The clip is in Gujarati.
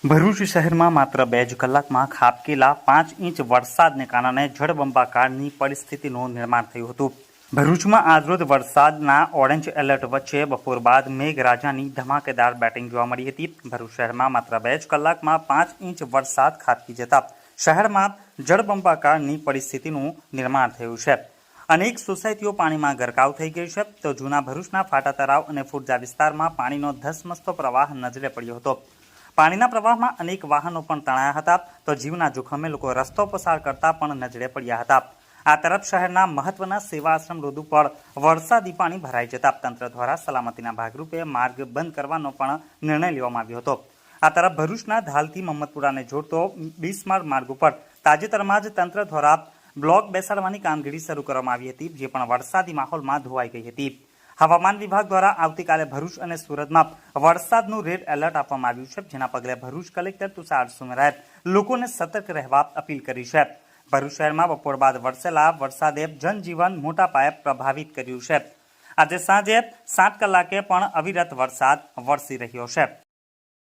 ભરૂચ શહેરમાં માત્ર 2 જ કલાકમાં ખાબકેલા 5 ઇંચ વરસાદને કારણે જળબંબાકારની પરિસ્થિતિનું નિર્માણ થયું હતું। ભરૂચમાં આજરોજ વરસાદના ઓરેન્જ એલર્ટ વચ્ચે બપોર બાદ મેઘરાજાની ધમાકેદાર બેટિંગ જોવા મળી હતી। ભરૂચ શહેરમાં માત્ર 2 જ કલાકમાં 5 ઇંચ વરસાદ ખાબકી જતા શહેરમાં જળબંબાકારની પરિસ્થિતિનું નિર્માણ થયું છે। અનેક સોસાયટીઓ પાણીમાં ગરકાવ થઈ ગઈ છે, તો જૂના ભરૂચના ફાટા તળાવ અને ફુરજા વિસ્તારમાં પાણીનો ધસમસતો પ્રવાહ નજરે પડ્યો હતો। પાણીના પ્રવાહમાં અનેક વાહનો પણ તણાયા હતા, તો જીવના જોખમે લોકો રસ્તો પસાર કરતા પણ નજરે પડ્યા હતા। આ તરફ શહેરના મહત્વના સેવા આશ્રમ રોડ ઉપર વરસાદી પાણી ભરાઈ જતા તંત્ર દ્વારા સલામતીના ભાગરૂપે માર્ગ બંધ કરવાનો પણ નિર્ણય લેવામાં આવ્યો હતો। આ તરફ ભરૂચના ધાલથી મમ્મદપુરાને જોડતો 20 માર્ગ ઉપર તાજેતરમાં જ તંત્ર દ્વારા બ્લોક બેસાડવાની કામગીરી શરૂ કરવામાં આવી હતી, જે પણ વરસાદી માહોલમાં ધોવાઈ ગઈ હતી। હવામાન વિભાગ દ્વારા આવતીકાલે ભરૂચ અને સુરતમાં વરસાદનું રેડ એલર્ટ આપવામાં આવ્યું છે, જેના પગલે ભરૂચ કલેક્ટર તુષાર સુમેરાએ લોકોને સતર્ક રહેવા અપીલ કરી છે। ભરૂચ શહેરમાં બપોર બાદ વરસેલા વરસાદે જનજીવન મોટા પાયે પ્રભાવિત કર્યું છે। આજે સાંજે 7 કલાકે પણ અવિરત વરસાદ વરસી રહ્યો છે।